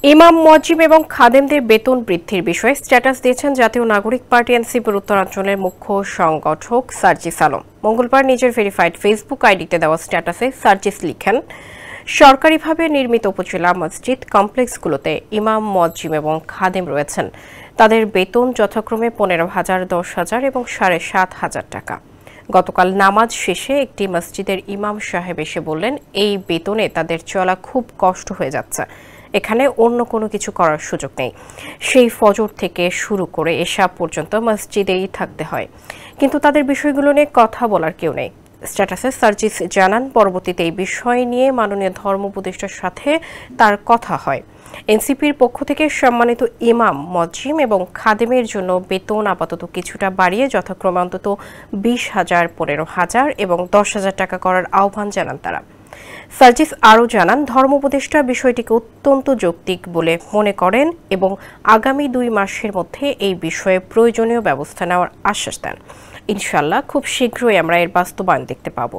ইমাম, মুয়াজ্জিম এবং খাদেমদের বেতন বৃদ্ধির বিষয়ে স্ট্যাটাস দিয়েছেন জাতীয় নাগরিক পার্টি এনসিপির উত্তরাঞ্চলের মুখ্য সংগঠক সার্জিস আলম। মঙ্গলবার নিজের ভেরিফাইড ফেসবুক আইডিতে দেওয়া স্ট্যাটাসে সার্জিস লিখেন, সরকারিভাবে নির্মিত উপজেলা মসজিদ কমপ্লেক্সগুলোতে ইমাম, মুয়াজ্জিম এবং খাদেম রয়েছেন। তাদের বেতন যথাক্রমে 15,000, 10,000 এবং 7,500 টাকা। গতকাল নামাজ শেষে একটি মসজিদের ইমাম সাহেব এসে বললেন, এই বেতনে তাদের চলা খুব কষ্ট হয়ে যাচ্ছে, এখানে অন্য কোনো কিছু করার সুযোগ নেই। সেই ফজর থেকে শুরু করে এশা পর্যন্ত মসজিদেই থাকতে হয়, কিন্তু তাদের বিষয়গুলো নিয়ে কথা বলার কেউ নেই। স্ট্যাটাসে সার্জিস জানান, পরবর্তীতে এই বিষয় নিয়ে মাননীয় ধর্ম উপদেষ্টার সাথে তার কথা হয়। এনসিপির পক্ষ থেকে সম্মানিত ইমাম, মুয়াজ্জিম এবং খাদেমের জন্য বেতন আপাতত কিছুটা বাড়িয়ে যথাক্রমে অন্তত 20,000, 15,000 এবং 10,000 টাকা করার আহ্বান জানান তারা। সার্জিস আরও জানান, ধর্ম উপদেষ্টা বিষয়টিকে অত্যন্ত যৌক্তিক বলে মনে করেন এবং আগামী 2 মাসের মধ্যে এই বিষয়ে প্রয়োজনীয় ব্যবস্থা নেওয়ার আশ্বাস দেন। ইনশাআল্লাহ খুব শীঘ্রই আমরা এর বাস্তবায়ন দেখতে পাব।